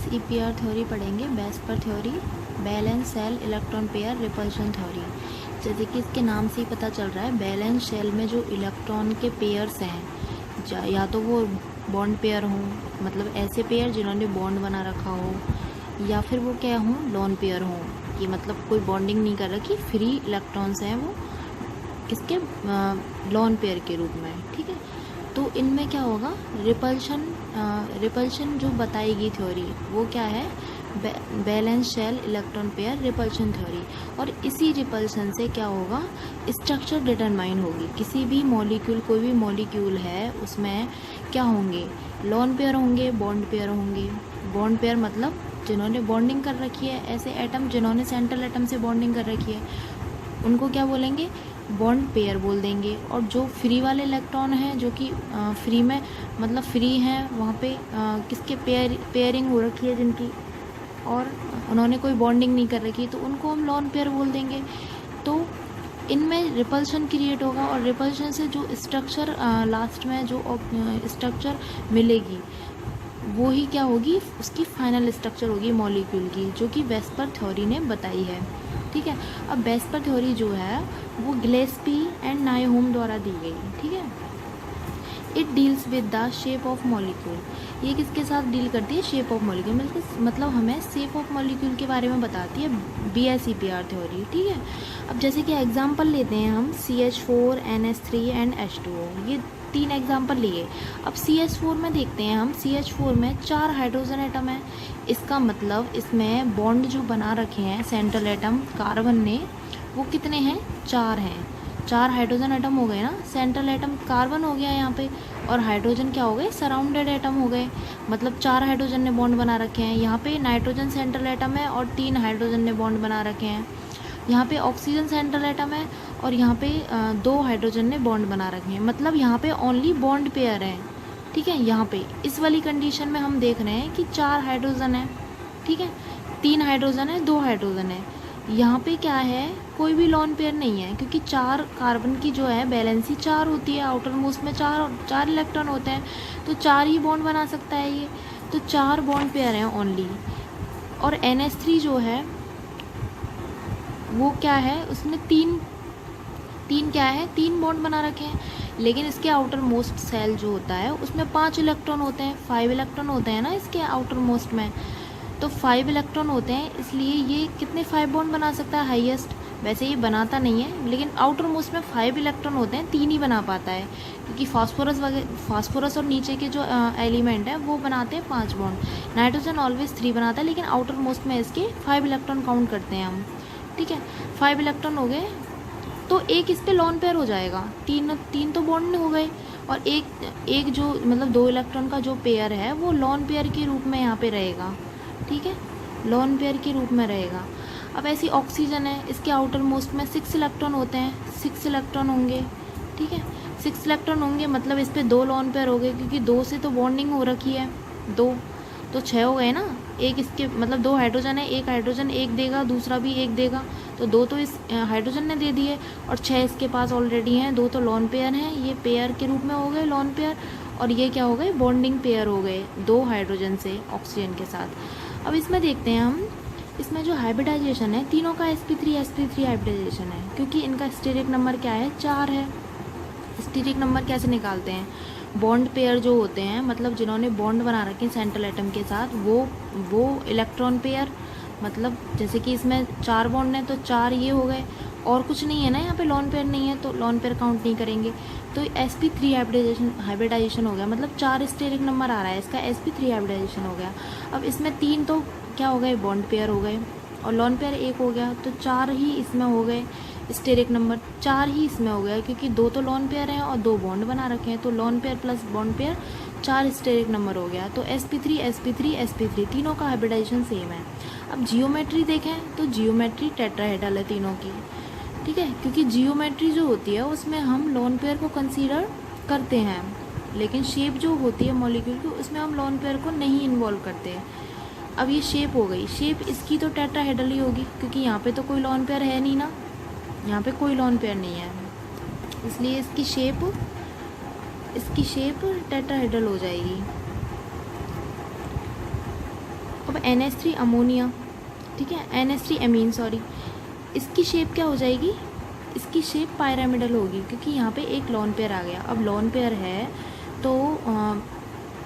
BSEPR theory पढ़ेंगे, vesper theory, valence shell electron pair repulsion theory. जैसे कि इसके नाम से ही पता चल रहा है, बैलेंस शेल में जो इलेक्ट्रॉन के पेयर्स हैं, या तो वो बॉन्ड पेयर हों, मतलब ऐसे पेयर जिन्होंने बॉन्ड बना रखा हो, या फिर वो क्या हों, लोन पेयर हों, कि मतलब कोई बॉन्डिंग नहीं कर रखी, फ्री इलेक्ट्रॉन्स हैं वो किसके, लोन पेयर के रूप में। ठीक है, तो इनमें क्या होगा, रिपल्शन जो बताएगी थ्योरी वो क्या है, valence shell electron pair repulsion theory. और इसी रिपल्शन से क्या होगा, स्ट्रक्चर डिटरमाइन होगी। किसी भी मॉलिक्यूल, कोई भी मॉलिक्यूल है उसमें क्या होंगे, लोन पेयर होंगे, बॉन्ड पेयर होंगे। बॉन्ड पेयर मतलब जिन्होंने बॉन्डिंग कर रखी है, ऐसे एटम जिन्होंने सेंट्रल एटम से बॉन्डिंग कर रखी है उनको क्या बोलेंगे, बॉन्ड पेयर बोल देंगे। और जो फ्री वाले इलेक्ट्रॉन हैं, जो कि फ्री में मतलब फ्री हैं, वहाँ पे किसके पेयरिंग हो रखी है जिनकी, और उन्होंने कोई बॉन्डिंग नहीं कर रखी, तो उनको हम लोन पेयर बोल देंगे। तो इनमें रिपल्शन क्रिएट होगा, और रिपल्शन से जो स्ट्रक्चर लास्ट में जो स्ट्रक्चर मिलेगी वो ही क्या होगी, उसकी फाइनल स्ट्रक्चर होगी मॉलिक्यूल की, जो कि वेस्पर थ्योरी ने बताई है। ठीक है, अब वेस्पर थ्योरी जो है वो गिलेस्पी एंड नायहोम द्वारा दी गई। ठीक है, it deals with the shape of molecule. ये किसके साथ डील करती है, शेप ऑफ मॉलिक्यूल, मतलब हमें शेप ऑफ मॉलिक्यूल के बारे में बताती है BSEPR थ्योरी। ठीक है, अब जैसे कि एग्जांपल लेते हैं हम CH4, NH3 एंड H2O, ये 3 एग्जाम्पल लिए। अब CH4 में देखते हैं हम, CH4 में 4 हाइड्रोजन एटम है। इसका मतलब इसमें बॉन्ड जो बना रखे हैं सेंट्रल एटम कार्बन ने, वो कितने हैं, 4 हैं। 4 हाइड्रोजन एटम हो गए ना, सेंट्रल एटम कार्बन हो गया यहाँ पे, और हाइड्रोजन क्या हो गए, सराउंडेड एटम हो गए। मतलब 4 हाइड्रोजन ने बॉन्ड बना रखे हैं। यहाँ पे नाइट्रोजन सेंट्रल एटम है और 3 हाइड्रोजन ने बॉन्ड बना रखे हैं। यहाँ पे ऑक्सीजन सेंट्रल एटम है और यहाँ पे 2 हाइड्रोजन ने बॉन्ड बना रखे हैं। मतलब यहाँ पे ओनली बॉन्ड पेयर है। ठीक है, यहाँ पे इस वाली कंडीशन में हम देख रहे हैं कि 4 हाइड्रोजन है। ठीक है, 3 हाइड्रोजन है, 2 हाइड्रोजन है। यहाँ पे क्या है, कोई भी लोन पेयर नहीं है, क्योंकि 4 कार्बन की जो है बैलेंसी 4 होती है, आउटर मोस्ट में 4 इलेक्ट्रॉन होते हैं, तो 4 ही बॉन्ड बना सकता है ये। तो 4 बॉन्ड पेयर हैं ओनली। और NH3 जो है वो क्या है, उसने तीन क्या है, 3 बॉन्ड बना रखे हैं, लेकिन इसके आउटर मोस्ट सेल जो होता है उसमें 5 इलेक्ट्रॉन होते हैं, 5 इलेक्ट्रॉन होते हैं ना इसके आउटर मोस्ट में, तो 5 इलेक्ट्रॉन होते हैं, इसलिए ये कितने 5 बॉन्ड बना सकता है हाईएस्ट। वैसे ये बनाता नहीं है, लेकिन आउटर मोस्ट में 5 इलेक्ट्रॉन होते हैं, 3 ही बना पाता है, क्योंकि फास्फोरस और नीचे के जो एलिमेंट है वो बनाते हैं 5 बॉन्ड। नाइट्रोजन ऑलवेज 3 बनाता है, लेकिन आउटर मोस्ट में इसके 5 इलेक्ट्रॉन काउंट करते हैं हम। ठीक है, 5 इलेक्ट्रॉन हो गए, तो एक इस पे लोन पेयर हो जाएगा। तीन तो बॉन्ड हो गए, और एक जो मतलब 2 इलेक्ट्रॉन का जो पेयर है वो लोन पेयर के रूप में यहाँ पे रहेगा। ठीक है, लोन पेयर के रूप में रहेगा। अब ऐसी ऑक्सीजन है, इसके आउटर मोस्ट में 6 इलेक्ट्रॉन होते हैं, 6 इलेक्ट्रॉन होंगे। ठीक है, 6 इलेक्ट्रॉन होंगे, मतलब इस पे 2 लोन पेयर हो गए, क्योंकि 2 से तो बॉन्डिंग हो रखी है, 2 तो 6 हो गए ना। एक इसके मतलब 2 हाइड्रोजन है, एक हाइड्रोजन एक देगा, दूसरा भी एक देगा, तो 2 तो इस हाइड्रोजन ने दे दिए, और 6 इसके पास ऑलरेडी हैं, 2 तो लोन पेयर हैं, ये पेयर के रूप में हो गए लोन पेयर, और ये क्या हो गए, बॉन्डिंग पेयर हो गए 2 हाइड्रोजन से ऑक्सीजन के साथ। अब इसमें देखते हैं हम, इसमें जो हाइब्रिडाइजेशन है, तीनों का sp3 हाइब्रिडाइजेशन है, क्योंकि इनका स्टेरिक नंबर क्या है, 4 है। स्टेरिक नंबर कैसे निकालते हैं, बॉन्ड पेयर जो होते हैं, मतलब जिन्होंने बॉन्ड बना रखे हैं सेंट्रल एटम के साथ, वो इलेक्ट्रॉन पेयर, मतलब जैसे कि इसमें 4 बॉन्ड हैं तो 4 ये हो गए, और कुछ नहीं है ना यहाँ पे, लोन पेयर नहीं है तो लोन पेयर काउंट नहीं करेंगे, तो sp3 हाइब्रिडाइजेशन हो गया, मतलब 4 स्टेरिक नंबर आ रहा है, इसका sp3 हाइब्रिडाइजेशन हो गया। अब इसमें 3 तो क्या हो गए, बॉन्ड पेयर हो गए, और लोन पेयर 1 हो गया, तो 4 ही इसमें हो गए स्टेरिक नंबर, 4 ही इसमें हो गया, क्योंकि 2 तो लोन पेयर हैं और 2 बॉन्ड बना रखे हैं, तो lone pair plus bond pair 4 steric number हो गया। तो sp3 तीनों का हाइब्रिडाइजेशन सेम है। अब जियोमेट्री देखें तो जियोमेट्री टेट्राहेड्रल है तीनों की। ठीक है, क्योंकि जियोमेट्री जो होती है उसमें हम लोन पेयर को कंसीडर करते हैं, लेकिन शेप जो होती है मॉलिक्यूल की उसमें हम लोन पेयर को नहीं इन्वॉल्व करते। अब ये शेप हो गई, शेप इसकी तो टेट्राहेड्रल ही होगी, क्योंकि यहाँ पे तो कोई लोन पेयर है नहीं ना, यहाँ पे कोई लोन पेयर नहीं है, इसलिए इसकी शेप टेट्राहेड्रल हो जाएगी। अब NH3 अमोनिया, ठीक है, NH3 एमीन सॉरी, इसकी शेप क्या हो जाएगी, इसकी शेप पायरामिडल होगी क्योंकि यहाँ पे एक लॉन पेयर आ गया। अब लॉन पेयर है तो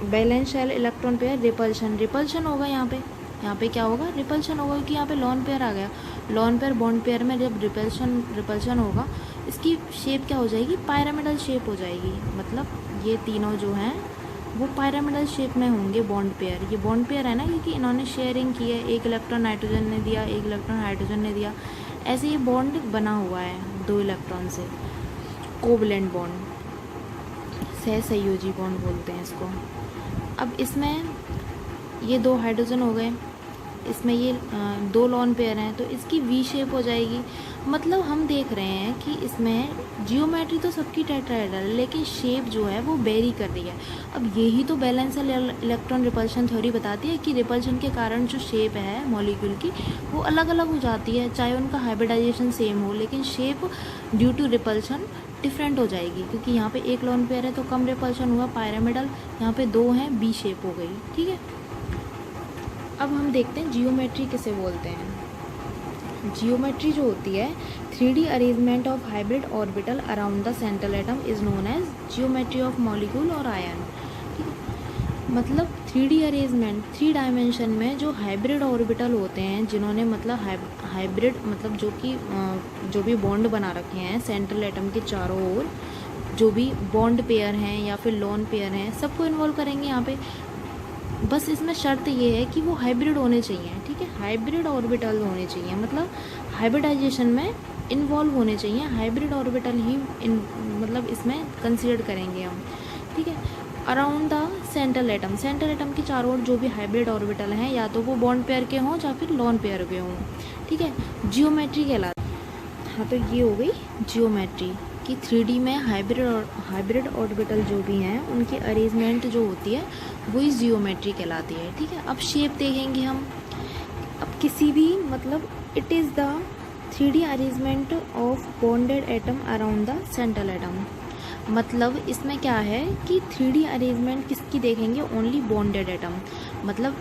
valence shell electron pair repulsion होगा यहाँ पे क्या होगा, रिपल्शन होगा क्योंकि यहाँ पे लॉन पेयर आ गया। लॉन पेयर बॉन्ड पेयर में जब रिपल्शन होगा, इसकी शेप क्या हो जाएगी, पायरामिडल शेप हो जाएगी। मतलब ये तीनों जो हैं वो पायरामिडल शेप में होंगे बॉन्ड पेयर। ये बॉन्ड पेयर है ना क्योंकि इन्होंने शेयरिंग की है, एक इलेक्ट्रॉन नाइट्रोजन ने दिया, एक इलेक्ट्रॉन हाइड्रोजन ने दिया, ऐसे ये बॉन्ड बना हुआ है 2 इलेक्ट्रॉन से, कोवलेंट बॉन्ड, सहसंयोजी बॉन्ड बोलते हैं इसको। अब इसमें ये 2 हाइड्रोजन हो गए, इसमें ये 2 लॉन पेयर हैं तो इसकी वी शेप हो जाएगी। मतलब हम देख रहे हैं कि इसमें जियोमेट्री तो सबकी टेट्राहेड्रल है लेकिन शेप जो है वो वेरी कर रही है। अब यही तो बैलेंस इलेक्ट्रॉन रिपल्शन थ्योरी बताती है कि रिपल्शन के कारण जो शेप है मॉलिक्यूल की वो अलग अलग हो जाती है, चाहे उनका हाइब्रिडाइजेशन सेम हो लेकिन shape due to repulsion different हो जाएगी। क्योंकि यहाँ पे एक लॉन पेयर है तो कम रिपल्शन हुआ पायरामिडल, यहाँ पे 2 हैं बी शेप हो गई, ठीक है। अब हम देखते हैं जियोमेट्री किसे बोलते हैं। जियोमेट्री जो होती है 3D arrangement of hybrid orbital around the central atom is known as geometry of molecule और आयन, ठीक है। मतलब 3D अरेंजमेंट 3 डायमेंशन में जो हाइब्रिड ऑर्बिटल होते हैं, जिन्होंने मतलब हाइब्रिड मतलब जो भी बॉन्ड बना रखे हैं सेंट्रल एटम के चारों ओर, जो भी बॉन्ड पेयर हैं या फिर लॉन पेयर हैं, सबको इन्वॉल्व करेंगे यहाँ पे। बस इसमें शर्त ये है कि वो हाइब्रिड होने चाहिए, ठीक है, हाइब्रिड ऑर्बिटल होने चाहिए, मतलब हाइब्रिडाइजेशन में इन्वॉल्व होने चाहिए, हाइब्रिड ऑर्बिटल ही मतलब इसमें कंसीडर करेंगे हम, ठीक है। अराउंड द सेंट्रल एटम के चारों ओर जो भी हाइब्रिड ऑर्बिटल हैं या तो वो बॉन्ड पेयर के हों या फिर लॉन पेयर के हों, ठीक है, जियोमेट्री कहलाती है। हाँ, तो ये हो गई जियोमेट्री कि 3D में हाइब्रिड ऑर्बिटल जो भी हैं उनकी अरेंजमेंट जो होती है वही जियोमेट्री कहलाती है, ठीक है। अब शेप देखेंगे हम। अब किसी भी मतलब it is the 3D arrangement of bonded atom around the central atom. मतलब इसमें क्या है कि 3D अरेंजमेंट किसकी देखेंगे, ओनली बॉन्डेड एटम, मतलब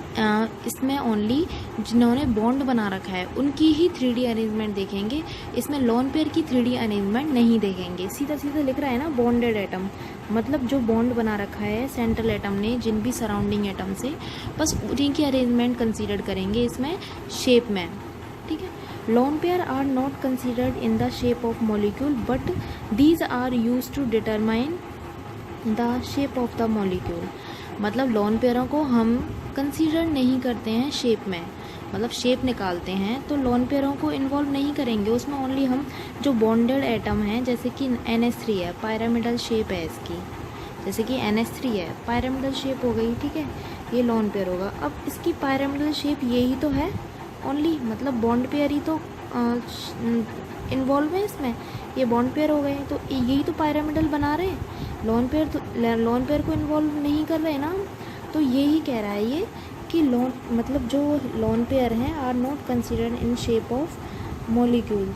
इसमें ओनली जिन्होंने बॉन्ड बना रखा है उनकी ही 3D अरेंजमेंट देखेंगे, इसमें लॉन पेयर की 3D अरेंजमेंट नहीं देखेंगे। सीधा सीधा लिख रहा है ना बॉन्डेड एटम, मतलब जो बॉन्ड बना रखा है सेंट्रल एटम ने जिन भी सराउंडिंग एटम से, बस उन्हीं की अरेंजमेंट कंसीडर करेंगे इसमें शेप में, ठीक है। Lone pair are not considered in the shape of molecule, but these are used to determine the shape of the molecule. मतलब लॉन पेयरों को हम कंसीडर नहीं करते हैं शेप में, मतलब शेप निकालते हैं तो लॉन पेयरों को इन्वॉल्व नहीं करेंगे उसमें। ओनली हम जो बॉन्डेड एटम हैं, जैसे कि NH3 है, पायरामिडल शेप है इसकी, जैसे कि NH3 है, पायरामिडल शेप हो गई, ठीक है, ये लॉन पेयर होगा। अब इसकी पायरामिडल शेप यही तो है ओनली, मतलब बॉन्ड पेयर ही तो इन्वॉल्व है इसमें, ये बॉन्ड पेयर हो गए तो यही तो पायरामिडल बना रहे हैं, लॉन पेयर को इन्वॉल्व नहीं कर रहे ना। तो यही कह रहा है ये कि मतलब जो लॉन पेयर हैं are not considered in shape of molecule,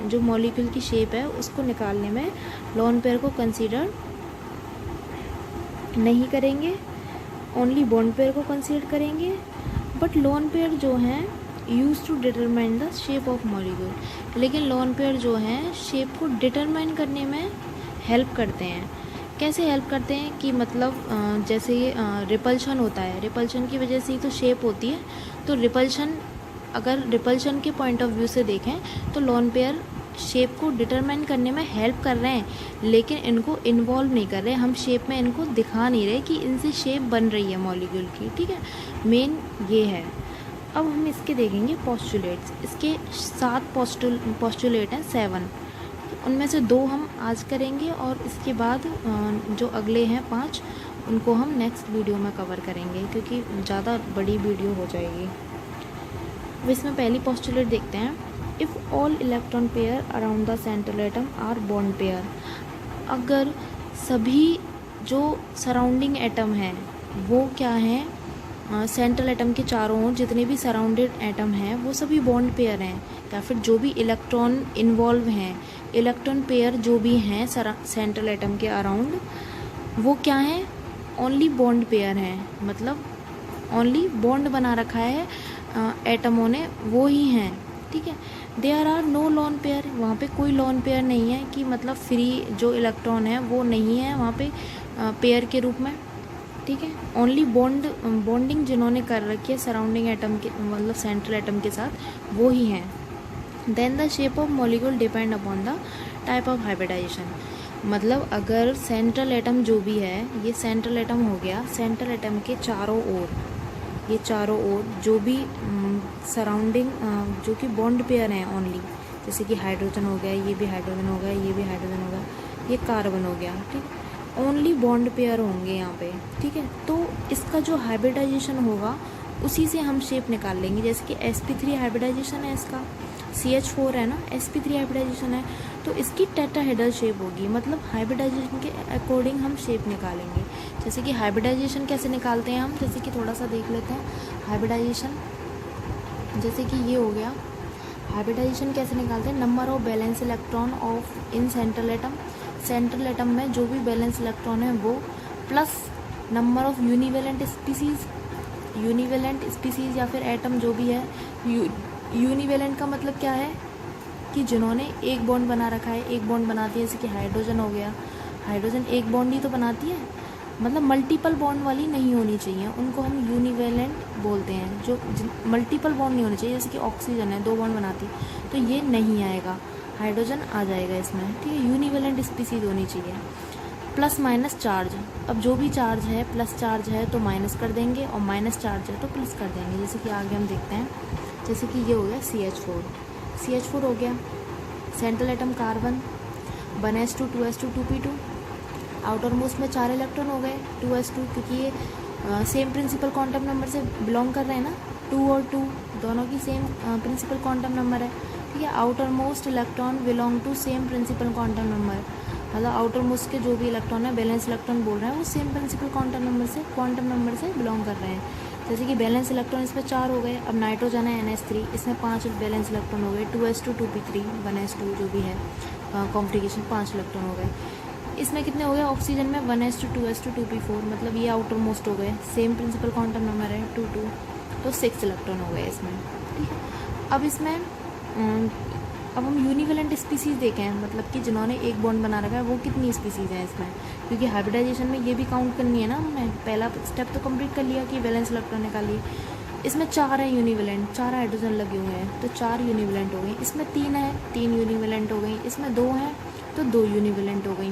जो मॉलिक्यूल की शेप है उसको निकालने में लॉन पेयर को कंसिडर नहीं करेंगे, ओनली बॉन्ड पेयर को कंसिडर करेंगे। बट लॉन पेयर जो हैं use to determine the shape of molecule, लेकिन लॉन पेयर जो हैं शेप को डिटरमाइन करने में हेल्प करते हैं। कैसे हेल्प करते हैं कि मतलब जैसे ये रिपल्शन होता है, रिपल्शन की वजह से ही तो शेप होती है, तो अगर रिपल्शन के पॉइंट ऑफ व्यू से देखें तो लॉन पेयर शेप को डिटरमाइन करने में हेल्प कर रहे हैं, लेकिन इनको इन्वॉल्व नहीं कर रहे, हम शेप में इनको दिखा नहीं रहे कि इनसे शेप बन रही है मॉलिक्यूल की, ठीक है, मेन ये है। अब हम इसके देखेंगे पोस्टुलेट्स, इसके 7 पोस्टुलेट हैं, 7, उनमें से 2 हम आज करेंगे और इसके बाद जो अगले हैं 5 उनको हम नेक्स्ट वीडियो में कवर करेंगे क्योंकि ज़्यादा बड़ी वीडियो हो जाएगी। अब इसमें पहली पोस्टुलेट देखते हैं, if all electron pair around the central atom are bond pair, अगर सभी जो सराउंडिंग एटम हैं वो क्या हैं, सेंट्रल एटम के चारों ओर जितने भी सराउंडेड एटम हैं वो सभी बॉन्ड पेयर हैं, या फिर जो भी इलेक्ट्रॉन इन्वॉल्व हैं, इलेक्ट्रॉन पेयर जो भी हैं सेंट्रल एटम के अराउंड वो क्या हैं, ओनली बॉन्ड पेयर हैं, मतलब ओनली बॉन्ड बना रखा है एटमों ने, वो ही हैं, ठीक है। There are no lone pair, वहाँ पे कोई लोन पेयर नहीं है कि मतलब फ्री जो इलेक्ट्रॉन है वो नहीं है वहाँ पे पेयर के रूप में, ठीक है। ओनली बॉन्डिंग जिन्होंने कर रखी है सराउंडिंग एटम के मतलब सेंट्रल एटम के साथ वो ही हैं। Then the shape of molecule depend upon the type of hybridization, मतलब अगर सेंट्रल एटम जो भी है, ये सेंट्रल एटम हो गया, सेंट्रल एटम के चारों ओर, ये चारों ओर जो भी सराउंडिंग जो कि बॉन्ड पेयर हैं ओनली, जैसे कि हाइड्रोजन हो गया, ये भी हाइड्रोजन हो गया, ये भी हाइड्रोजन हो गया, ये कार्बन हो गया, ठीक है, ओनली बॉन्ड पेयर होंगे यहाँ पे, ठीक है। तो इसका जो हाइब्रिडाइजेशन होगा उसी से हम शेप निकाल लेंगे, जैसे कि sp3 हाइब्रिडाइजेशन है इसका, CH4 है ना, sp3 हाइब्रिडाइजेशन है, तो इसकी टेट्राहेड्रल शेप होगी, मतलब हाइब्रिडाइजेशन के अकॉर्डिंग हम शेप निकालेंगे। जैसे कि हाइब्रिडाइजेशन कैसे निकालते हैं हम, जैसे कि थोड़ा सा देख लेते हैं हाइब्रिडाइजेशन, जैसे कि ये हो गया हाइब्रिडाइजेशन कैसे निकालते हैं, number of valence electron of in central atom, central atom में जो भी बैलेंस इलेक्ट्रॉन है वो, plus number of univalent species, univalent species या फिर एटम जो भी है, यूनिवेलेंट का मतलब क्या है कि जिन्होंने एक बॉन्ड बना रखा है, एक बॉन्ड बनाती है, जैसे कि हाइड्रोजन हो गया, हाइड्रोजन एक बॉन्ड ही तो बनाती है, मतलब मल्टीपल बॉन्ड वाली नहीं होनी चाहिए, उनको हम यूनिवेलेंट बोलते हैं, जो मल्टीपल बॉन्ड नहीं होनी चाहिए, जैसे कि ऑक्सीजन है 2 बॉन्ड बनाती है तो ये नहीं आएगा, हाइड्रोजन आ जाएगा इसमें, ठीक है। यूनिवेलेंट स्पीसीज होनी चाहिए। प्लस माइनस चार्ज, अब जो भी चार्ज है, प्लस चार्ज है तो माइनस कर देंगे और माइनस चार्ज है तो प्लस कर देंगे, जैसे कि आगे हम देखते हैं, जैसे कि ये हो गया CH4 हो गया, central atom carbon, 1s2 2s2 2p2, outer most में 4 इलेक्ट्रॉन हो गए 2s2, क्योंकि ये सेम प्रिंसिपल क्वांटम नंबर से बिलोंग कर रहे हैं ना, 2 और 2 दोनों की सेम प्रिंसिपल क्वांटम नंबर है, ठीक है। Outer most electron belong to same principal quantum number, मतलब आउटर मोस्ट के जो भी इलेक्ट्रॉन है, बैलेंस इलेक्ट्रॉन बोल रहे हैं, वो सेम प्रिंसिपल क्वांटम नंबर से बिलोंग कर रहे हैं, जैसे कि बैलेंस इलेक्ट्रॉन इसमें 4 हो गए। अब नाइट्रोजन है NH3, इसमें 5 बैलेंस इलेक्ट्रॉन हो गए, 2s2 2p3 1s2 जो भी है कॉम्प्लिकेशन 5 इलेक्ट्रॉन हो गए। इसमें कितने हो गए, ऑक्सीजन में 1s2 2s2 2p4, मतलब ये आउटर मोस्ट हो गए, सेम प्रिंसिपल क्वांटम नंबर है 2 2, तो 6 इलेक्ट्रॉन हो गए इसमें, ठीक है। अब इसमें अब हम यूनिवेलेंट स्पीसीज़ देखें, मतलब कि जिन्होंने एक बॉन्ड बना रखा है वो कितनी स्पीसीज़ हैं इसमें, क्योंकि हाइब्रिडाइजेशन में ये भी काउंट करनी है ना, हमने पहला स्टेप तो कंप्लीट कर लिया कि बैलेंस इलेक्ट्रॉन निकालिए। इसमें 4 है यूनिवेलेंट, 4 हाइड्रोजन लगे हुए हैं तो 4 यूनिवेलेंट हो गई, इसमें 3 है 3 यूनिवेलेंट हो गई, इसमें 2 हैं तो 2 यूनिवेलेंट हो गई,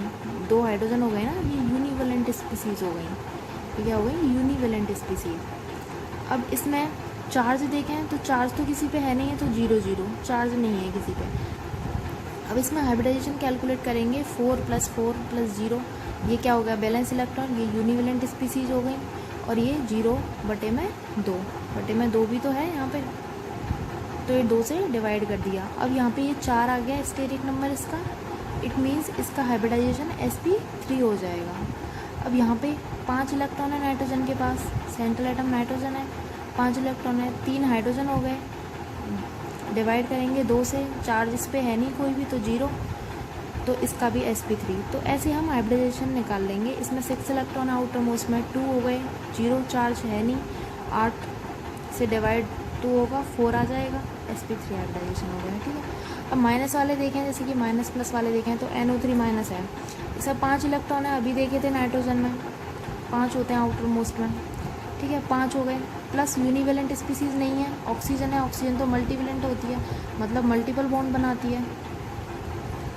2 हाइड्रोजन हो गए ना, ये यूनिवेलेंट स्पीसीज़ हो गई, ये क्या हो गई, यूनिवेलेंट स्पीसीज़। अब इसमें चार्ज देखें तो चार्ज तो किसी पे है नहीं है, तो 0 0 चार्ज नहीं है किसी पे। अब इसमें हाइब्रिडाइजेशन कैलकुलेट करेंगे, 4 + 4 + 0, ये क्या हो गया, बैलेंस इलेक्ट्रॉन, ये यूनिवेलेंट स्पीसीज़ हो गई, और ये 0/2 भी तो है यहाँ पे, तो ये 2 से डिवाइड कर दिया। अब यहाँ पे ये 4 आ गया स्टेरिक नंबर इसका, इट मीन्स इसका हाइब्रिडाइजेशन sp3 हो जाएगा। अब यहाँ पे 5 इलेक्ट्रॉन है नाइट्रोजन के पास, सेंट्रल एटम नाइट्रोजन है, 5 इलेक्ट्रॉन है, 3 हाइड्रोजन हो गए, डिवाइड करेंगे 2 से, चार्ज इस पे है नहीं कोई भी तो 0, तो इसका भी sp3। तो ऐसे हम हाइब्रिडाइजेशन निकाल लेंगे। इसमें 6 इलेक्ट्रॉन आउटर मोस्ट में 2 हो गए, 0 चार्ज है नहीं, 8 से डिवाइड 2 होगा 4 आ जाएगा, sp3 हाइब्रिडाइजेशन हो गया, ठीक है। अब माइनस वाले देखें, जैसे कि माइनस प्लस वाले देखें तो NO3 माइनस है, इसमें 5 इलेक्ट्रॉन है, अभी देखे थे नाइट्रोजन में 5 होते हैं आउटर मोस्ट में, ठीक है, 5 हो गए, प्लस यूनिवेलेंट स्पीसीज़ नहीं है, ऑक्सीजन है, ऑक्सीजन तो मल्टीवेलेंट होती है, मतलब मल्टीपल बॉन्ड बनाती है,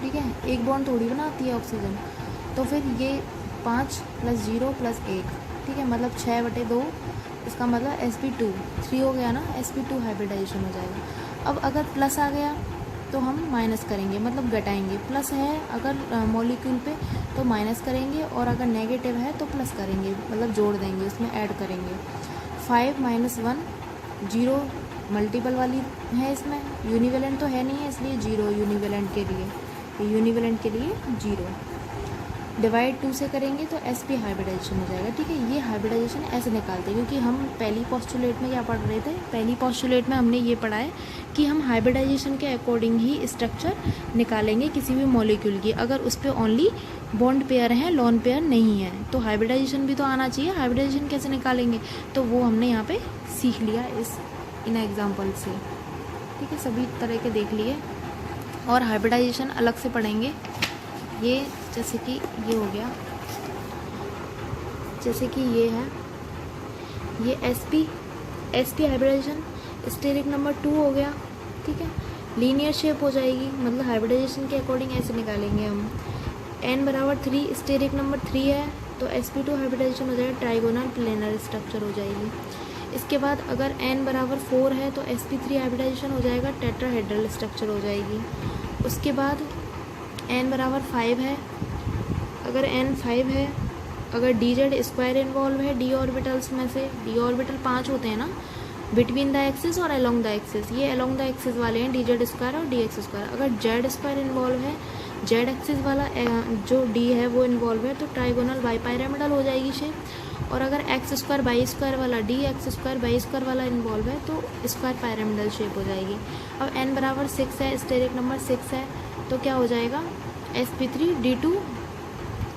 ठीक है, एक बॉन्ड थोड़ी बनाती है ऑक्सीजन, तो फिर ये 5 + 0 + 1, ठीक है, मतलब 6/2, इसका मतलब sp2 3 हो गया ना, sp2 हाइब्रिडाइजेशन हो जाएगा। अब अगर प्लस आ गया तो हम माइनस करेंगे, मतलब घटाएंगे, प्लस है अगर मॉलिक्यूल पे तो माइनस करेंगे, और अगर नेगेटिव है तो प्लस करेंगे, मतलब जोड़ देंगे, उसमें ऐड करेंगे। 5 - 1 0 मल्टीपल वाली है, इसमें यूनिवेलेंट तो है नहीं है, इसलिए 0 यूनिवेलेंट के लिए, 0 डिवाइड 2 से करेंगे तो sp हाइब्रिडाइजेशन हो जाएगा, ठीक है। ये हाइब्रिडाइजेशन ऐसे निकालते हैं, क्योंकि हम पहली पोस्टुलेट में क्या पढ़ रहे थे, पहली पोस्टुलेट में हमने ये पढ़ा है कि हम हाइब्रिडाइजेशन के अकॉर्डिंग ही स्ट्रक्चर निकालेंगे किसी भी मॉलिक्यूल की, अगर उस पर ओनली बॉन्ड पेयर हैं, लोन पेयर नहीं है। तो हाइब्रिडाइजेशन भी तो आना चाहिए, हाइब्रिडाइजेशन कैसे निकालेंगे, तो वो हमने यहाँ पे सीख लिया इन एग्जाम्पल से। ठीक है, सभी तरह के देख लिए, और हाइब्रिडाइजेशन अलग से पढ़ेंगे। ये जैसे कि ये हो गया, जैसे कि ये है, ये एसपी हाइब्रिडाइजेशन स्टेरिक नंबर 2 हो गया। ठीक है, लीनियर शेप हो जाएगी, मतलब हाइब्रिडाइजेशन के अकॉर्डिंग ऐसे निकालेंगे हम। n बराबर 3 स्टेरिक नंबर 3 है, तो sp2 हाइब्रिडाइजेशन हो जाएगा, ट्राइगोनल प्लेनर स्ट्रक्चर हो जाएगी। इसके बाद अगर n बराबर 4 है तो sp3 हाइब्रिडाइजेशन हो जाएगा, टेट्राहेड्रल स्ट्रक्चर हो जाएगी। उसके बाद n बराबर 5 है, अगर n 5 है, अगर dz स्क्वायर इन्वॉल्व है d ऑर्बिटल्स में से, d ऑर्बिटल 5 होते हैं ना बिटवीन द एक्सिस और अलोंग द एक्सिस, ये अलोंग द एक्सिस वाले हैं dz स्क्वायर और dx स्क्वायर। अगर z स्क्वायर इन्वॉल्व है, z एक्सिस वाला जो d है वो इन्वॉल्व है, तो ट्राइगोनल बाईपैरामिडल हो जाएगी शेप। और अगर एक्स स्क्वायर बाई स्क्वायर वाला, d x square by square वाला इन्वॉल्व है, तो स्क्वायर पैरामिडल शेप हो जाएगी। अब n बराबर 6 है, स्टेरिक नंबर 6 है, तो क्या हो जाएगा, sp3d2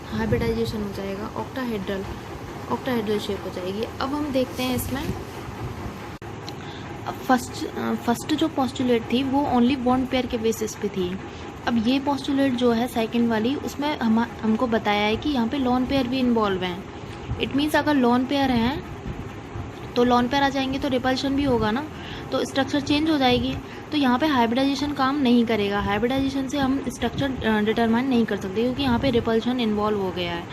हाइब्रिडाइजेशन हो जाएगा, ऑक्टाहेड्रल शेप हो जाएगी। अब हम देखते हैं इसमें फर्स्ट जो पोस्टुलेट थी वो ओनली बॉन्ड पेयर के बेसिस पे थी। अब ये पोस्टुलेट जो है सेकंड वाली, उसमें हमको बताया है कि यहाँ पे लॉन पेयर भी इन्वॉल्व हैं। इट मीन्स अगर लॉन पेयर हैं तो लॉन पेयर आ जाएंगे तो रिपल्शन भी होगा ना, तो स्ट्रक्चर चेंज हो जाएगी। तो यहाँ पे हाइब्रिडाइजेशन काम नहीं करेगा, हाइब्रिडाइजेशन से हम स्ट्रक्चर डिटरमाइन नहीं कर सकते, क्योंकि यहाँ पे रिपल्शन इन्वॉल्व हो गया है।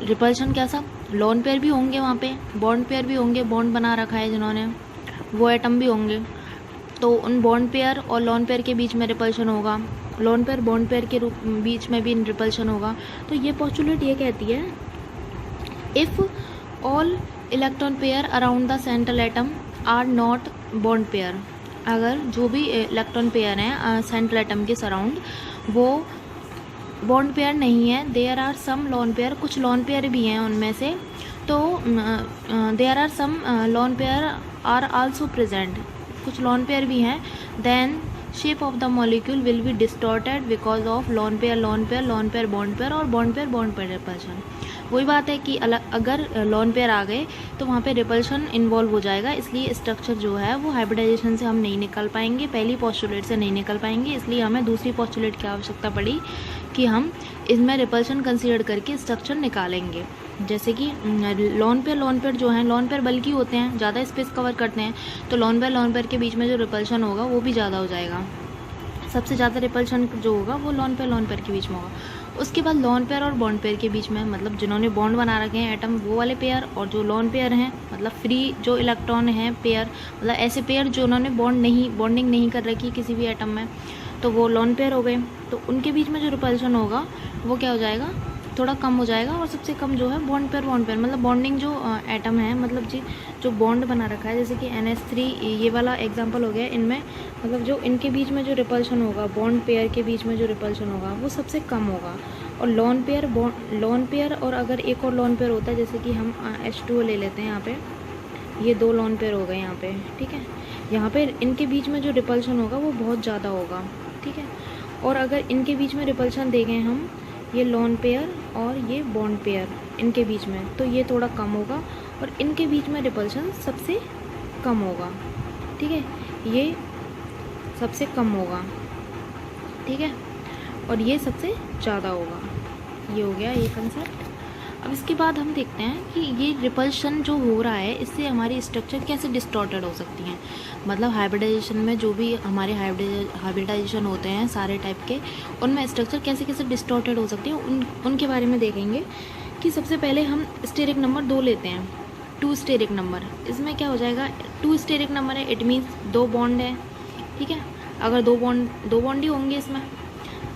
रिपल्शन कैसा, लॉन पेयर भी होंगे वहाँ पे, बॉन्ड पेयर भी होंगे, बॉन्ड बना रखा है जिन्होंने, वो एटम भी होंगे, तो उन बॉन्ड पेयर और लॉन पेयर के बीच में रिपल्शन होगा, लॉन पेयर बॉन्ड पेयर के बीच में भी रिपल्शन होगा। तो ये पोस्टुलेट ये कहती है, if all electron pair around the central atom are not bond pair, अगर जो भी इलेक्ट्रॉन पेयर हैं सेंट्रल एटम के सराउंड वो बॉन्ड पेयर नहीं है, there are some lone pair, कुछ लॉन पेयर भी हैं उनमें से, तो there are some lone pair are also present, कुछ लॉन पेयर भी हैं, then shape of the molecule will be distorted because of lone pair bond pair और बॉन्ड पेयर रिपल्शन। वही बात है कि अगर लॉन पेयर आ गए तो वहाँ पे रिपल्शन इन्वॉल्व हो जाएगा, इसलिए स्ट्रक्चर जो है वो हाइब्रिडाइजेशन से हम नहीं निकल पाएंगे, पहली पोस्टुलेट से नहीं निकल पाएंगे, इसलिए हमें दूसरी पोस्टुलेट की आवश्यकता पड़ी कि हम इसमें रिपल्शन कंसीडर करके स्ट्रक्चर निकालेंगे। जैसे कि लॉन पेयर जो हैं, लॉन पेयर बल्कि होते हैं, ज़्यादा स्पेस कवर करते हैं, तो लॉन पेयर के बीच में जो रिपल्शन होगा वो भी ज़्यादा हो जाएगा, सबसे ज़्यादा रिपल्शन जो होगा वो लॉन पेयर के बीच में होगा। उसके बाद लॉन पेयर और बॉन्ड पेयर के बीच में, मतलब जिन्होंने बॉन्ड बना रखे हैं एटम वो वाले पेयर, और जो लॉन पेयर हैं मतलब फ्री जो इलेक्ट्रॉन हैं पेयर, मतलब ऐसे पेयर जो उन्होंने बॉन्डिंग नहीं कर रखी किसी भी एटम में, तो वो लॉन पेयर हो गए। तो उनके बीच में जो रिपल्शन होगा वो क्या हो जाएगा, थोड़ा कम हो जाएगा। और सबसे कम जो है बॉन्ड पेयर मतलब बॉन्डिंग जो एटम है, मतलब जी जो बॉन्ड बना रखा है, जैसे कि NH3 ये वाला एग्जांपल हो गया, इनमें मतलब जो इनके बीच में जो रिपल्शन होगा, बॉन्ड पेयर के बीच में जो रिपल्शन होगा वो सबसे कम होगा। और लॉन पेयर और अगर एक और लॉन पेयर होता है, जैसे कि हम H2O ले लेते हैं, यहाँ पे ये 2 लॉन पेयर हो गए यहाँ पे, ठीक है, यहाँ पे इनके बीच में जो रिपल्शन होगा वो बहुत ज़्यादा होगा, ठीक है। और अगर इनके बीच में रिपल्शन दे गए हम, ये लॉन पेयर और ये बॉन्ड पेयर इनके बीच में, तो ये थोड़ा कम होगा, और इनके बीच में रिपल्शन सबसे कम होगा, ठीक है, ये सबसे कम होगा, ठीक है, और ये सबसे ज़्यादा होगा। ये हो गया ये कंसेप्ट। अब इसके बाद हम देखते हैं कि ये रिपल्शन जो हो रहा है इससे हमारी स्ट्रक्चर कैसे डिस्टॉर्टेड हो सकती हैं। मतलब हाइब्रिडाइजेशन में जो भी हमारे हाइब्रिडाइजेशन होते हैं सारे टाइप के, उनमें स्ट्रक्चर कैसे कैसे डिस्टॉर्टेड हो सकती है उनके बारे में देखेंगे। कि सबसे पहले हम स्टेरिक नंबर 2 लेते हैं, 2 स्टेरिक नंबर। इसमें क्या हो जाएगा, 2 स्टेरिक नंबर है, इट मीन्स 2 बॉन्ड है, ठीक है। अगर 2 बॉन्ड ही होंगे इसमें,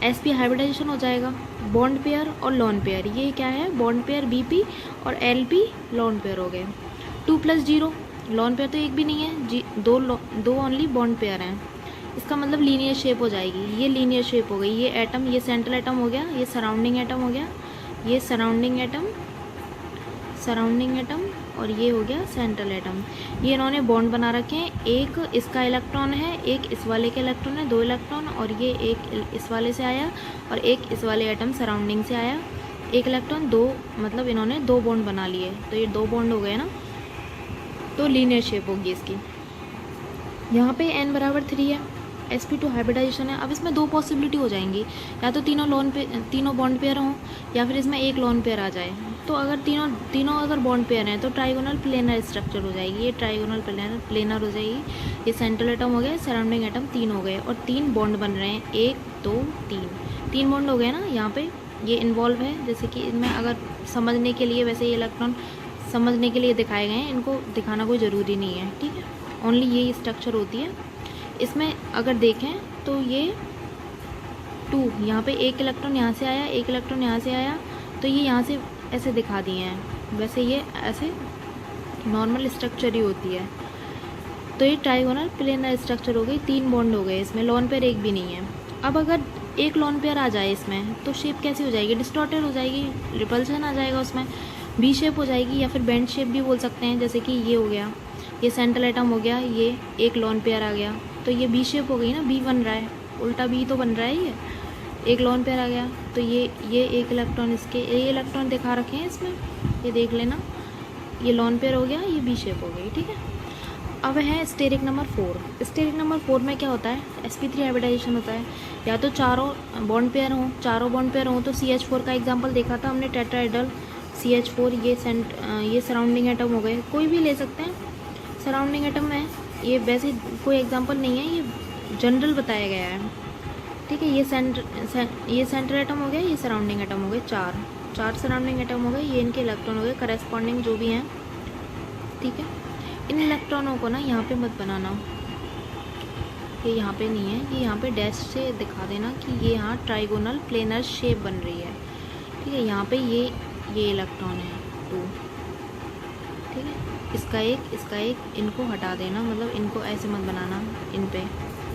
sp हाइब्रिडाइजेशन हो जाएगा, बॉन्ड पेयर और लॉन पेयर, ये क्या है बॉन्ड पेयर bp और lp लॉन पेयर हो गए। 2 + 0 लॉन पेयर तो एक भी नहीं है, दो ओनली बॉन्ड पेयर हैं, इसका मतलब लीनियर शेप हो जाएगी, ये लीनियर शेप हो गई। ये एटम, ये सेंट्रल एटम हो गया, ये सराउंडिंग एटम हो गया, ये सराउंडिंग एटम और ये हो गया सेंट्रल एटम। ये इन्होंने बॉन्ड बना रखे हैं, एक इसका इलेक्ट्रॉन है, एक इस वाले के इलेक्ट्रॉन है, 2 इलेक्ट्रॉन, और ये एक इस वाले से आया और एक इस वाले एटम सराउंडिंग से आया, एक इलेक्ट्रॉन दो, मतलब इन्होंने दो बॉन्ड बना लिए, तो ये दो बॉन्ड हो गए ना, तो लीनियर शेप होगी इसकी। यहाँ पे n बराबर 3 है, sp2 हाइब्रिडाइजेशन है। अब इसमें दो पॉसिबिलिटी हो जाएंगी, या तो तीनों बॉन्ड पेयर हों, या फिर इसमें एक लोन पेयर आ जाए। तो अगर तीनों अगर बॉन्ड पेयर हैं तो ट्राइगोनल प्लेनर स्ट्रक्चर हो जाएगी, ये ट्राइगोनल प्लेनर हो जाएगी। ये सेंट्रल एटम हो गया, सराउंडिंग एटम 3 हो गए, और 3 बॉन्ड बन रहे हैं, 1 2 3 बॉन्ड हो गए ना। यहाँ पे ये इन्वॉल्व है, जैसे कि इनमें अगर समझने के लिए, वैसे ये इलेक्ट्रॉन समझने के लिए दिखाए गए हैं, इनको दिखाना कोई ज़रूरी नहीं है, ठीक है। ओनली ये स्ट्रक्चर होती है। इसमें अगर देखें तो ये 2, यहाँ पे एक इलेक्ट्रॉन यहाँ से आया, एक इलेक्ट्रॉन यहाँ से आया, तो ये यहाँ से ऐसे दिखा दिए हैं। वैसे ये ऐसे नॉर्मल स्ट्रक्चर ही होती है। तो ये ट्राइगोनल प्लेनर स्ट्रक्चर हो गई, 3 बॉन्ड हो गए, इसमें लोन पेयर एक भी नहीं है। अब अगर एक लोन पेयर आ जाए इसमें, तो शेप कैसी हो जाएगी? डिस्टॉर्टेड हो जाएगी, रिपल्शन आ जाएगा उसमें, बी शेप हो जाएगी, या फिर बेंड शेप भी बोल सकते हैं। जैसे कि ये हो गया, ये सेंट्रल एटम हो गया, ये एक लोन पेयर आ गया, तो ये बी शेप हो गई ना, बी बन रहा है, उल्टा बी तो बन रहा है। ये एक लोन पेयर आ गया, तो ये एक इलेक्ट्रॉन, इसके ये इलेक्ट्रॉन दिखा रखे हैं इसमें, ये देख लेना, ये लोन पेयर हो गया, ये बी शेप हो गई, ठीक है। अब है स्टेरिक नंबर 4। स्टेरिक नंबर 4 में क्या होता है? sp3 हाइब्रिडाइजेशन होता है। या तो चारों बॉन्ड पेयर हों, तो CH4 का एग्जांपल देखा था हमने, टेट्राहेड्रल CH4, ये सराउंडिंग एटम हो गए, कोई भी ले सकते हैं सराउंडिंग एटम में। ये वैसे कोई एग्जांपल नहीं है, ये जनरल बताया गया है, ठीक है। ये सेंटर एटम हो गया, ये सराउंडिंग एटम हो गए, चार सराउंडिंग एटम हो गए, ये इनके इलेक्ट्रॉन हो गए करेस्पॉन्डिंग जो भी हैं, ठीक है। इन इलेक्ट्रॉनों को ना यहाँ पे मत बनाना, ये यहाँ पे नहीं है, ये यहाँ पे डैश से दिखा देना कि ये यहाँ ट्राइगोनल प्लेनर शेप बन रही है, ठीक है। यहाँ पे ये इलेक्ट्रॉन है 2, ठीक है। इसका एक इनको हटा देना, मतलब इनको ऐसे मत बनाना, इन पे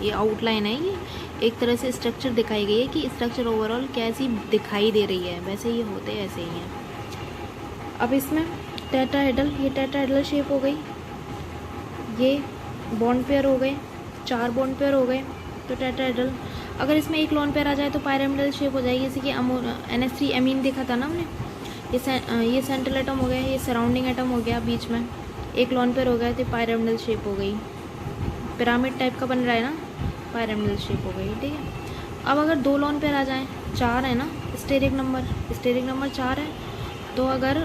ये आउटलाइन है, ये एक तरह से स्ट्रक्चर दिखाई गई है कि स्ट्रक्चर ओवरऑल कैसी दिखाई दे रही है, वैसे ये होते ऐसे ही हैं। अब इसमें टेट्राहेड्रल, ये टेट्राहेड्रल शेप हो गई, ये बॉन्ड पेयर हो गए, 4 बॉन्ड पेयर हो गए, तो टेट्राहेड्रल। अगर इसमें एक लोन पेयर आ जाए तो पायरामिडल शेप हो जाएगी, जैसे कि NH3 एमीन देखा था ना हमने। ये सेंट्रल एटम हो गया, ये सराउंडिंग एटम हो गया, बीच में एक लोन पेयर हो गया, तो पायरामिडल शेप हो गई, पिरामिड टाइप का बन रहा है ना, पायरामिडल शेप हो गई, ठीक है। अब अगर 2 लोन पेयर आ जाएं, 4 है ना, स्टेरिक नंबर 4 है, तो अगर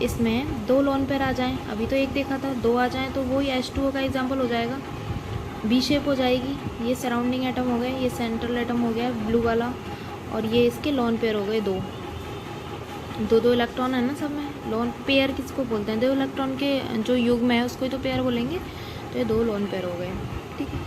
इसमें 2 लोन पेयर आ जाएं, अभी तो एक देखा था, 2 आ जाएं, तो वो ही H2O का एग्जांपल हो जाएगा, बी शेप हो जाएगी। ये सराउंडिंग एटम हो गए, ये सेंट्रल एटम हो गया ब्लू वाला, और ये इसके लोन पेयर हो गए, दो इलेक्ट्रॉन है ना सब में। लोन पेयर किसको बोलते हैं? 2 इलेक्ट्रॉन के जो युग्म है उसको ही तो पेयर बोलेंगे, तो ये 2 लोन पेयर हो गए, ठीक है।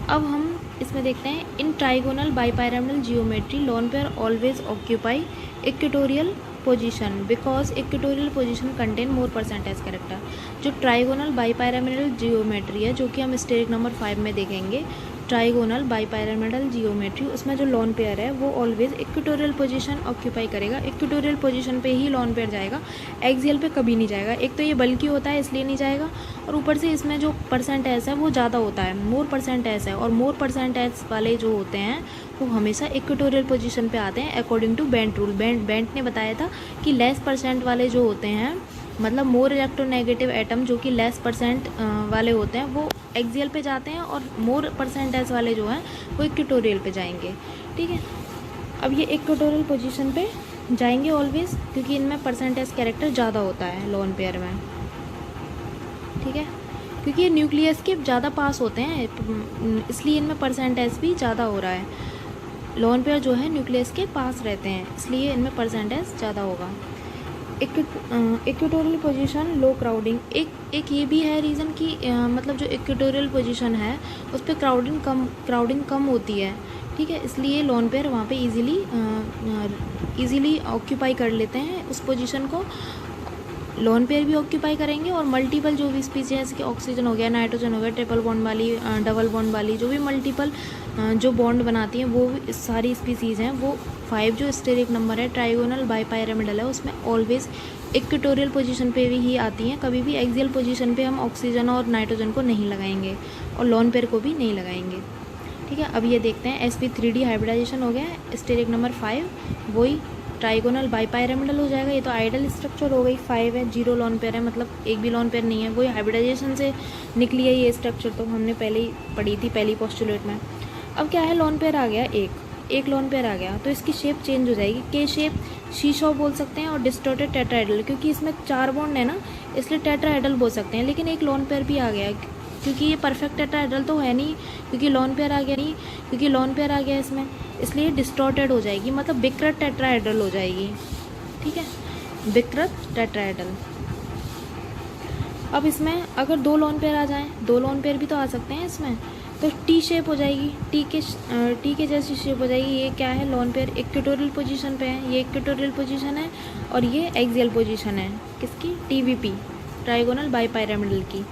अब हम इसमें देखते हैं, in trigonal bipyramidal geometry lone pair always occupy equatorial position because equatorial position contain more percentage character. जो ट्राइगोनल बाइपायरामिडल जियोमेट्री है, जो कि हम स्टेरिक नंबर 5 में देखेंगे, ट्राइगोनल बाइपायरामिडल जियोमेट्री, उसमें जो लोन पेयर है वो ऑलवेज इक्वेटोरियल पोजीशन ऑक्यूपाई करेगा, इक्वेटोरियल पोजीशन पे ही लोन पेयर जाएगा, एक्सियल पे कभी नहीं जाएगा। एक तो ये बल्कि होता है इसलिए नहीं जाएगा, और ऊपर से इसमें जो परसेंटेज है वो ज़्यादा होता है, मोर परसेंटेज है, और मोर परसेंटेज वाले जो होते हैं वो हमेशा इक्वेटोरियल पोजीशन पे आते हैं according to Bent rule. Bent ने बताया था कि लेस परसेंट वाले जो होते हैं, मतलब मोर इलेक्ट्रोनेगेटिव एटम जो कि लेस परसेंट वाले होते हैं, वो एक्सियल पे जाते हैं, और मोर परसेंटेज वाले जो हैं वो इक्वेटोरियल पे जाएंगे, ठीक है। अब ये इक्वेटोरियल पोजीशन पे जाएंगे ऑलवेज, क्योंकि इनमें परसेंटेज कैरेक्टर ज़्यादा होता है लोन पेयर में, ठीक है, क्योंकि ये न्यूक्लियस के ज़्यादा पास होते हैं, इसलिए इनमें परसेंटेज भी ज़्यादा हो रहा है। लोन पेयर जो है न्यूक्लियस के पास रहते हैं, इसलिए इनमें परसेंटेज ज़्यादा होगा। इक्वेटोरियल पोजीशन लो क्राउडिंग, एक ये भी है रीज़न कि मतलब जो इक्वेटोरियल पोजीशन है उस पर क्राउडिंग कम होती है, ठीक है, इसलिए लोन पेयर वहाँ पे इजीली ऑक्यूपाई कर लेते हैं उस पोजीशन को। लोन पेयर भी ऑक्यूपाई करेंगे, और मल्टीपल जो भी स्पीसीज जैसे कि ऑक्सीजन हो गया, नाइट्रोजन हो गया, ट्रिपल बॉन्ड वाली, डबल बॉन्ड वाली, जो भी मल्टीपल जो बॉन्ड बनाती हैं वो सारी स्पीसीज़ हैं, वो 5 जो स्टेरिक नंबर है ट्राइगोनल बाइपायरामिडल है, उसमें ऑलवेज इक्वेटोरियल पोजीशन पे भी ही आती हैं। कभी भी एक्सियल पोजीशन पे हम ऑक्सीजन और नाइट्रोजन को नहीं लगाएंगे, और लोन पेयर को भी नहीं लगाएंगे, ठीक है। अब ये देखते हैं sp3d हाइब्रिडाइजेशन हो गया है, स्टेरिक नंबर 5 वही ट्राइगोनल बाइपायरामिडल हो जाएगा। ये तो आइडल स्ट्रक्चर हो गई, 5 है, 0 लोन पेयर है, मतलब एक भी लोन पेयर नहीं है, वही हाइब्रिडाइजेशन से निकली है ये स्ट्रक्चर, तो हमने पहले ही पढ़ी थी पहली पोस्टुलेट में। अब क्या है, लोन पेयर आ गया एक लोन पेयर आ गया, तो इसकी शेप चेंज हो जाएगी, के शेप शीशो बोल सकते हैं, और डिस्टॉर्टेड टेट्राहेड्रल, क्योंकि इसमें 4 बॉन्ड है ना, इसलिए टेट्राहेड्रल बोल सकते हैं। लेकिन एक लोन पेयर भी आ गया, क्योंकि ये परफेक्ट टेट्राहेड्रल तो है नहीं, क्योंकि लोन पेयर आ गया इसमें, इसलिए डिस्टॉर्टेड हो जाएगी, मतलब विकृत टेट्राहेड्रल हो जाएगी। ठीक है, विकृत टेट्राहेड्रल। अब इसमें अगर 2 लोन पेयर आ जाएं, 2 लोन पेयर भी तो आ सकते हैं इसमें, तो टी शेप हो जाएगी, टी के जैसी शेप हो जाएगी। ये क्या है, लोन पेयर इक्वेटोरियल पोजीशन पे है, ये इक्वेटोरियल पोजीशन है, और ये एक्सियल पोजीशन है किसकी, टीवीपी, ट्राइगोनल बाइपायरामिडल की।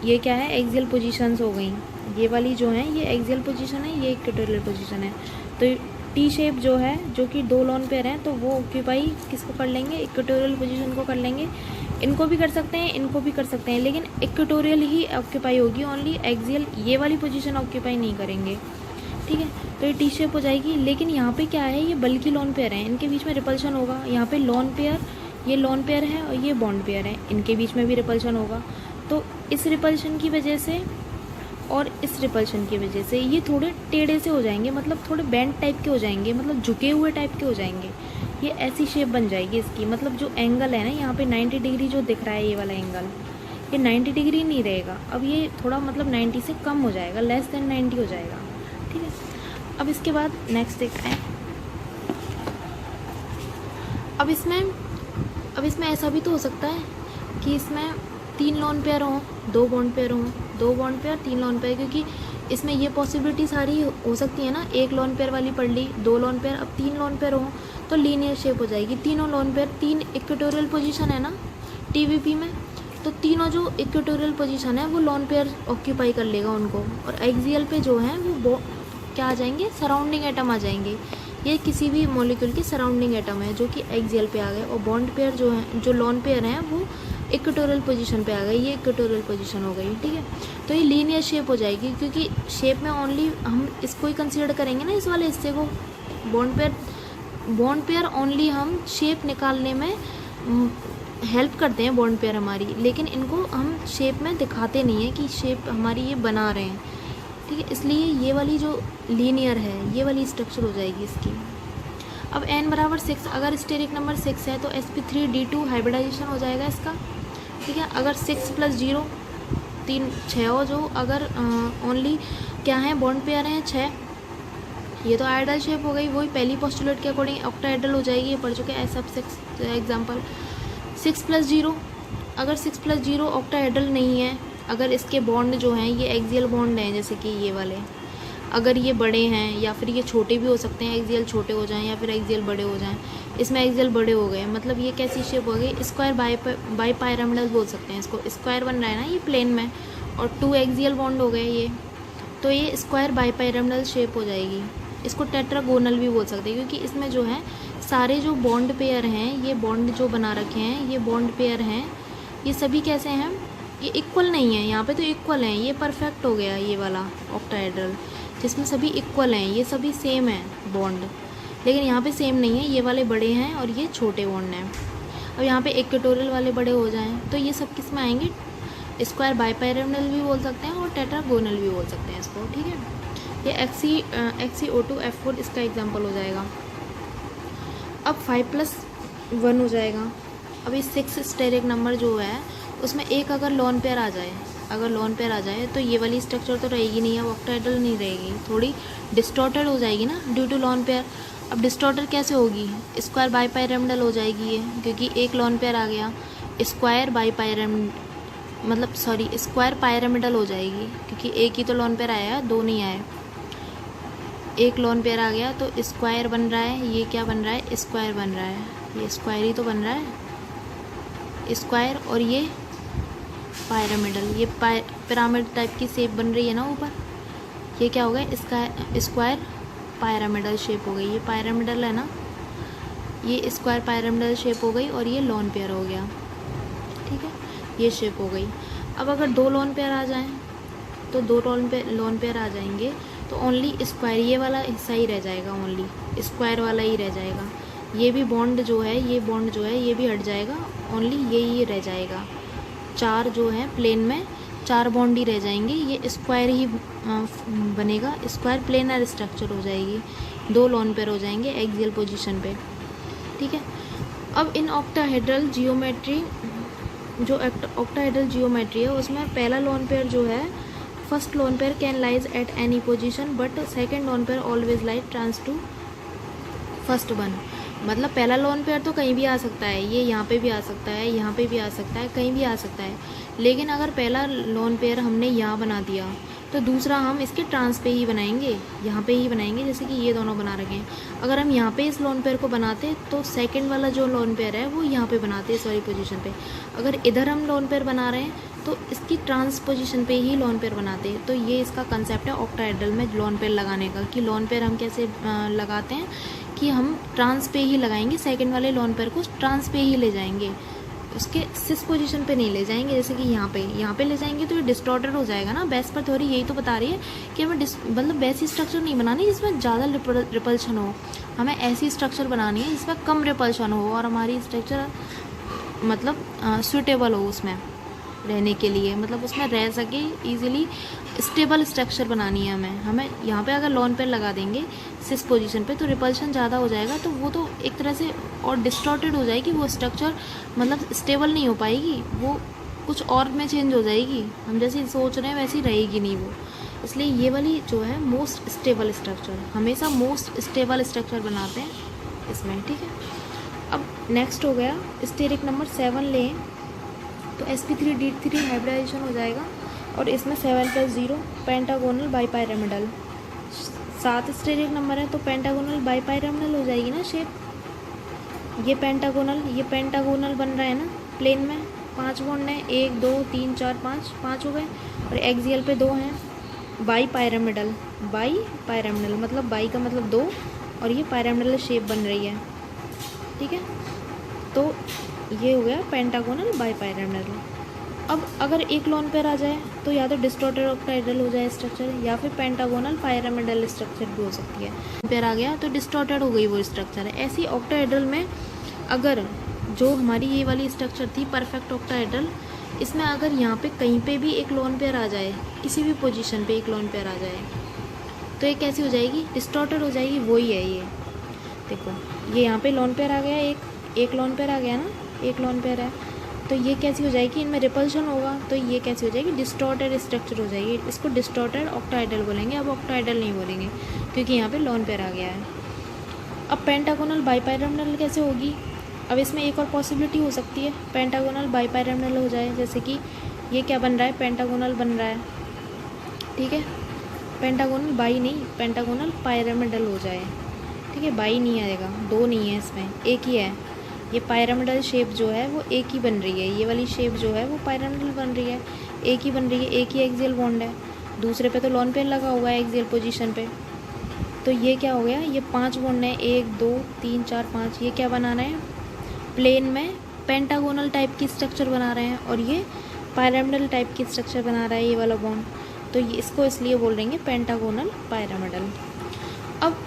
ये क्या है, एक्सियल पोजीशंस हो गई, ये वाली जो है ये एक्सियल पोजीशन है, ये इक्वेटोरियल पोजीशन है। तो टी शेप जो है, जो कि 2 लोन पेयर हैं, तो वो ऑक्यूपाई किसको कर लेंगे, इक्वेटोरियल पोजीशन को कर लेंगे। इनको भी कर सकते हैं, इनको भी कर सकते हैं, लेकिन इक्वेटोरियल ही ऑक्यूपाई होगी, ओनली एक्सियल ये वाली पोजीशन ऑक्यूपाई नहीं करेंगे। ठीक है, तो ये टी शेप हो जाएगी। लेकिन यहाँ पे क्या है, ये बल्कि लोन पेयर हैं, इनके बीच में रिपल्शन होगा। यहाँ पे लोन पेयर, ये लोन पेयर है और ये बॉन्ड पेयर है, इनके बीच में भी रिपल्शन होगा। तो इस रिपल्शन की वजह से और इस रिपल्शन की वजह से ये थोड़े टेढ़े से हो जाएंगे, मतलब थोड़े बैंड टाइप के हो जाएंगे, मतलब झुके हुए टाइप के हो जाएंगे। ये ऐसी शेप बन जाएगी इसकी, मतलब जो एंगल है ना यहाँ पे 90 डिग्री जो दिख रहा है, ये वाला एंगल, ये 90 डिग्री नहीं रहेगा। अब ये थोड़ा मतलब 90 से कम हो जाएगा, लेस देन 90 हो जाएगा। ठीक है, अब इसके बाद नेक्स्ट देखते हैं। अब इसमें ऐसा भी तो हो सकता है कि इसमें 3 लोन पेयर हों, 2 बॉन्ड पेयर हों, 2 बॉन्ड पेयर 3 लोन पेयर, क्योंकि इसमें ये पॉसिबिलिटी सारी हो सकती है ना। 1 लोन पेयर वाली पढ़ ली, 2 लोन पेयर, अब 3 लोन पेयर हों तो लीनियर शेप हो जाएगी। तीनों लोन पेयर, 3 इक्वेटोरियल पोजीशन है ना टीवीपी में, तो तीनों जो इक्वेटोरियल पोजीशन है वो लोन पेयर ऑक्यूपाई कर लेगा उनको, और एक्सियल पे जो है वो क्या आ जाएंगे, सराउंडिंग एटम आ जाएंगे। ये किसी भी मॉलिक्यूल के सराउंडिंग एटम है जो कि एक्सियल पे आ गए, और बॉन्ड पेयर जो है, जो लोन पेयर हैं, वो इक्वेटोरियल पोजीशन पे आ गई, ये इक्वेटोरियल पोजीशन हो गई। ठीक है, तो ये लीनियर शेप हो जाएगी, क्योंकि शेप में ओनली हम इसको ही कंसीडर करेंगे ना, इस वाले हिस्से को। बॉन्ड पेयर ओनली हम शेप निकालने में हेल्प करते हैं, बॉन्ड पेयर हमारी, लेकिन इनको हम शेप में दिखाते नहीं है कि शेप हमारी ये बना रहे हैं। ठीक है, इसलिए ये वाली जो लीनियर है, ये वाली स्ट्रक्चर हो जाएगी इसकी। अब n बराबर 6, अगर स्टेरिक नंबर 6 है तो sp3d2 हाइब्रिडाइजेशन हो जाएगा इसका। ठीक है, अगर 6 + 0 3 6 हो, जो अगर ओनली क्या है, बॉन्ड पेयर हैं 6, ये तो आइडल शेप हो गई, वही पहली पोस्टुलेट के अकॉर्डिंग ऑक्टाहेड्रल हो जाएगी, ये पढ़ चुके हैं एस अब 6 एग्जाम्पल। 6 + 0, अगर 6 + 0 ऑक्टाहेड्रल नहीं है, अगर इसके बॉन्ड जो हैं ये एक्सियल बॉन्ड हैं, जैसे कि ये वाले, अगर ये बड़े हैं या फिर ये छोटे भी हो सकते हैं, एक्सियल छोटे हो जाएं या फिर एक्सियल बड़े हो जाएं, इसमें एक्सियल बड़े हो गए, मतलब ये कैसी शेप हो गई, स्क्वायर बाइपायरामिडल बोल सकते हैं इसको। स्क्वायर बन रहा है ना ये प्लेन में, और 2 एक्सियल बॉन्ड हो गए ये, तो ये स्क्वायर बाइपायरामिडल शेप हो जाएगी। इसको टेट्रागोनल भी बोल सकते हैं, क्योंकि इसमें जो है सारे जो बॉन्ड पेयर हैं, ये बॉन्ड जो बना रखे हैं, ये बॉन्ड पेयर हैं, ये सभी कैसे हैं, ये इक्वल नहीं है, यहाँ पे तो इक्वल हैं, ये परफेक्ट हो गया ये वाला ऑक्टाहेड्रल, जिसमें सभी इक्वल हैं, ये सभी सेम हैं बॉन्ड, लेकिन यहाँ पे सेम नहीं है, ये वाले बड़े हैं और ये छोटे बॉन्ड हैं। अब यहाँ पे इक्वेटोरियल वाले बड़े हो जाएं तो ये सब किस में आएंगे, स्क्वायर बाइपायरामिडल भी बोल सकते हैं और टेट्रागोनल भी बोल सकते हैं इसको। ठीक है, ये XeO2F4 इसका एग्जाम्पल हो जाएगा। अब 5 + 1 हो जाएगा। अभी 6 स्टेरिक नंबर जो है उसमें एक अगर लोन पेयर आ जाए, तो ये वाली स्ट्रक्चर तो रहेगी नहीं, अब ऑक्टाहेड्रल नहीं रहेगी, थोड़ी डिस्टॉर्टेड हो जाएगी ना ड्यू टू लोन पेयर। अब डिस्टॉर्टेड कैसे होगी, स्क्वायर बाइपायरामिडल हो जाएगी ये, क्योंकि एक लोन पेयर आ गया, स्क्वायर पायरामिडल हो जाएगी, क्योंकि एक ही तो लोन पेयर आया है, 2 नहीं आए। एक लोन पेयर आ गया तो स्क्वायर बन रहा है, ये क्या बन रहा है, स्क्वायर बन रहा है, ये स्क्वायर ही तो बन रहा है, स्क्वायर, और ये पायरामिडल, ये पिरामिड टाइप की शेप बन रही है ना ऊपर, ये क्या हो गया, इसका स्क्वायर पायरामिडल शेप हो गई, ये पायरामिडल है ना, ये स्क्वायर पायरामिडल शेप हो गई, और ये लोन पेयर हो गया। ठीक है, ये शेप हो गई। अब अगर 2 लोन पेयर आ जाएं तो 2 लोन पेयर आ जाएंगे तो ओनली स्क्वायर, ये वाला हिस्सा ही रह जाएगा, ओनली स्क्वायर वाला ही रह जाएगा, ये भी बॉन्ड जो है, ये बॉन्ड जो है ये भी हट जाएगा, ओनली ये रह जाएगा। 4 जो है प्लेन में 4 बॉन्ड ही रह जाएंगे, ये स्क्वायर ही बनेगा, स्क्वायर प्लेनर स्ट्रक्चर हो जाएगी, 2 लोन पेयर हो जाएंगे एक्सियल पोजीशन पे। ठीक है। अब इन ऑक्टाहेड्रल जियोमेट्री, जो ऑक्टाहेड्रल जियोमेट्री है उसमें पहला लोन पेयर जो है, first lone pair can lies at any position but second lone pair always lies trans to first one. मतलब पहला लोन पेयर तो कहीं भी आ सकता है, ये यहाँ पे भी आ सकता है, यहाँ पे भी आ सकता है, कहीं भी आ सकता है, लेकिन अगर पहला लोन पेयर हमने यहाँ बना दिया तो दूसरा हम इसके ट्रांस पे ही बनाएंगे, यहाँ पे ही बनाएंगे, जैसे कि ये दोनों बना रखे हैं। अगर हम यहाँ पे इस लोन पेयर को बनाते तो सेकंड वाला जो लोन पेयर है वो यहाँ पे बनाते इस वाली पोजीशन पे। अगर इधर हम लोन पेयर बना रहे हैं तो इसकी ट्रांस पोजीशन पे ही लोन पेयर बनाते हैं। तो ये इसका कंसेप्ट है ऑक्टाहेड्रल में लोन पेयर लगाने का, कि लोन पेयर हम कैसे लगाते हैं कि हम ट्रांस पे ही लगाएंगे, सेकंड वाले लोन पेयर को ट्रांस पे ही ले जाएंगे, उसके सिस पोजीशन पे नहीं ले जाएंगे, जैसे कि यहाँ पे ले जाएंगे तो ये डिस्टॉर्टेड हो जाएगा ना। बेस पर थोड़ी यही तो बता रही है कि हमें मतलब वैसी स्ट्रक्चर नहीं बनानी जिसमें ज़्यादा रिपल्शन हो, हमें ऐसी स्ट्रक्चर बनानी है जिसमें कम रिपल्शन हो और हमारी स्ट्रक्चर मतलब सूटेबल हो उसमें रहने के लिए, मतलब उसमें रह सके इजीली, स्टेबल स्ट्रक्चर बनानी है हमें यहाँ पे अगर लोन पेयर लगा देंगे सिस पोजीशन पे तो रिपल्शन ज़्यादा हो जाएगा, तो वो तो एक तरह से और डिस्टॉर्टेड हो जाएगी वो स्ट्रक्चर, मतलब स्टेबल नहीं हो पाएगी, वो कुछ और में चेंज हो जाएगी, हम जैसे सोच रहे हैं वैसी रहेगी नहीं वो। इसलिए ये वाली जो है मोस्ट स्टेबल स्ट्रक्चर, हमेशा मोस्ट स्टेबल स्ट्रक्चर बनाते हैं इसमें। ठीक है। अब नेक्स्ट हो गया स्टेरिक नंबर 7 लें तो sp3d3 हाइब्रिडाइजेशन हो जाएगा और इसमें 7+0 पेंटागोनल बाईपायरामिडल। 7 स्टेरिक नंबर है तो पेंटागोनल बाईपायरामिडल हो जाएगी ना शेप। ये पेंटागोनल बन रहा है ना प्लेन में, 5 बॉन्ड है, 1 2 3 4 5 हो गए, और एक्सियल पे 2 हैं। बाईपायरामिडल मतलब बाई का मतलब 2 और ये पायरामिडल शेप बन रही है। ठीक है। तो ये हो गया पेंटागोनल बाईपायरामिडल। अब अगर एक लोन पेयर आ जाए तो या तो डिस्टॉर्टेड ऑक्टाहेड्रल हो जाए स्ट्रक्चर, या फिर पेंटागोनल पायरामिडल स्ट्रक्चर भी हो सकती है। पेयर आ गया तो डिस्टॉर्टेड हो गई वो स्ट्रक्चर है। ऐसी ऑक्टाहेड्रल में अगर जो हमारी ये वाली स्ट्रक्चर थी परफेक्ट ऑक्टाहेड्रल, इसमें अगर यहाँ पे कहीं पे भी एक लोन पेयर आ जाए, किसी भी पोजीशन पे एक लोन पेयर आ जाए तो ये कैसी हो जाएगी, डिस्टॉर्टेड हो जाएगी। वही है ये, देखो ये यहाँ पे लोन पेयर आ गया, एक लोन पेयर आ गया ना, एक लोन पेयर है, तो ये कैसी हो जाएगी, इनमें रिपल्शन होगा तो ये कैसी हो जाएगी, डिस्टॉर्टेड स्ट्रक्चर हो जाएगी। इसको डिस्टॉर्टेड ऑक्टाहेड्रल बोलेंगे, अब ऑक्टाहेड्रल नहीं बोलेंगे क्योंकि यहाँ पे लोन पेयर आ गया है। अब पेंटागोनल बाईपायरामिडल कैसे होगी, अब इसमें एक और पॉसिबिलिटी हो सकती है, पेंटागोनल बाईपायरामिडल हो जाए, जैसे कि ये क्या बन रहा है, पेंटागोनल बन रहा है। ठीक है। पेंटागोनल बाई नहीं, पेंटागोनल पायरामिडल हो जाए। ठीक है। बाई नहीं आएगा, 2 नहीं है इसमें, एक ही है। ये पायरामिडल शेप जो है वो एक ही बन रही है, ये वाली शेप जो है वो पायरामिडल बन रही है, एक ही बन रही है, एक ही एक्सियल बॉन्ड है, दूसरे पे तो लोन पेयर लगा हुआ है एक्सियल पोजीशन पे। तो ये क्या हो गया, ये 5 बॉन्ड है, 1 2 3 4 5, ये क्या बना रहे हैं, प्लेन में पेंटागोनल टाइप की स्ट्रक्चर बना रहे हैं, और ये पायरामिडल टाइप की स्ट्रक्चर बना रहा है ये वाला बॉन्ड, तो ये इसको इसलिए बोल देंगे पेंटागोनल पायरामिडल। अब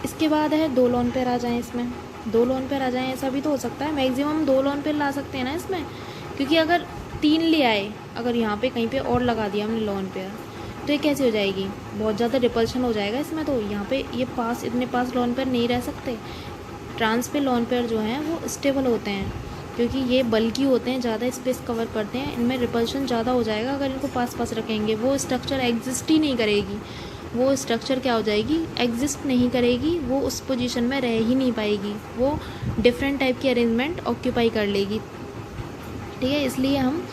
इसके बाद है 2 लोन पेयर आ जाएँ, इसमें 2 लोन पेयर आ जाएँ, ऐसा भी तो हो सकता है, मैक्सिमम 2 लोन पेयर ला सकते हैं ना इसमें, क्योंकि अगर 3 ले आए, अगर यहाँ पे कहीं पे और लगा दिया हमने लोन पेयर तो ये कैसी हो जाएगी, बहुत ज़्यादा रिपल्शन हो जाएगा इसमें। तो यहाँ पे ये इतने पास लोन पेयर नहीं रह सकते। ट्रांस पे लोन पेयर जो हैं वो स्टेबल होते हैं क्योंकि ये बल्कि होते हैं, ज़्यादा स्पेस कवर करते हैं, इनमें रिपल्शन ज़्यादा हो जाएगा अगर इनको पास रखेंगे, वो स्ट्रक्चर एग्जिस्ट ही नहीं करेगी, वो स्ट्रक्चर क्या हो जाएगी, एग्जिस्ट नहीं करेगी, वो उस पोजीशन में रह ही नहीं पाएगी, वो डिफरेंट टाइप की अरेंजमेंट ऑक्यूपाई कर लेगी। ठीक है। इसलिए हम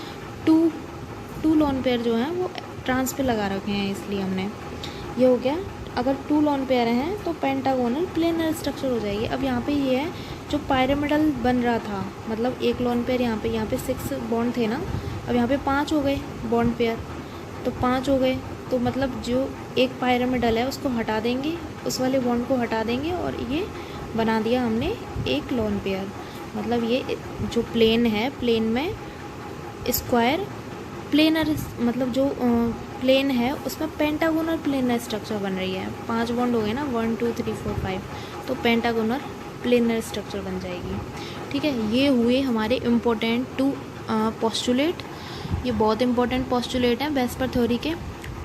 टू लोन पेयर जो हैं वो ट्रांस पे लगा रखे हैं, इसलिए हमने ये हो गया। अगर 2 लोन पेयर हैं तो पेंटागोनल प्लेनर स्ट्रक्चर हो जाएगी। अब यहाँ पे ये है जो पायरामिडल बन रहा था, मतलब एक लोन पेयर यहाँ पे 6 बॉन्ड थे ना, अब यहाँ पे 5 हो गए बॉन्ड पेयर, तो 5 हो गए, तो मतलब जो एक पायरामिडल है उसको हटा देंगे, उस वाले बॉन्ड को हटा देंगे और ये बना दिया हमने एक लोन पेयर। मतलब ये जो प्लेन है, प्लेन में स्क्वायर प्लेनर, मतलब जो प्लेन है उसमें पेंटागोनल प्लेनर स्ट्रक्चर बन रही है। 5 बॉन्ड हो गए ना, 1 2 3 4 5, तो पेंटागोनल प्लेनर स्ट्रक्चर बन जाएगी। ठीक है, ये हुए हमारे इम्पोर्टेंट 2 पोस्टुलेट। ये बहुत इंपॉर्टेंट पोस्टुलेट हैं वेस्पर थ्योरी के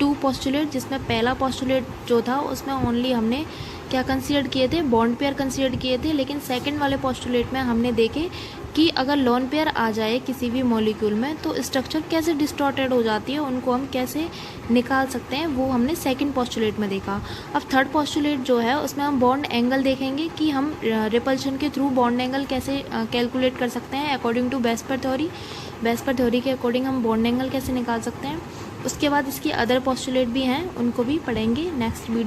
2 पोस्टुलेट, जिसमें पहला पोस्टुलेट जो था उसमें ओनली हमने क्या कंसीडर किए थे, बॉन्ड पेयर कंसीडर किए थे। लेकिन सेकंड वाले पोस्टुलेट में हमने देखे कि अगर लोन पेयर आ जाए किसी भी मॉलिक्यूल में तो स्ट्रक्चर कैसे डिस्टॉर्टेड हो जाती है, उनको हम कैसे निकाल सकते हैं, वो हमने सेकंड पोस्टुलेट में देखा। अब थर्ड पोस्टुलेट जो है उसमें हम बॉन्ड एंगल देखेंगे कि हम रिपल्शन के थ्रू बॉन्ड एंगल कैसे कैलकुलेट कर सकते हैं according to VSEPR theory. VSEPR theory के अकॉर्डिंग हम बॉन्ड एंगल कैसे निकाल सकते हैं। उसके बाद इसकी अदर पोस्टुलेट भी हैं, उनको भी पढ़ेंगे नेक्स्ट वीडियो।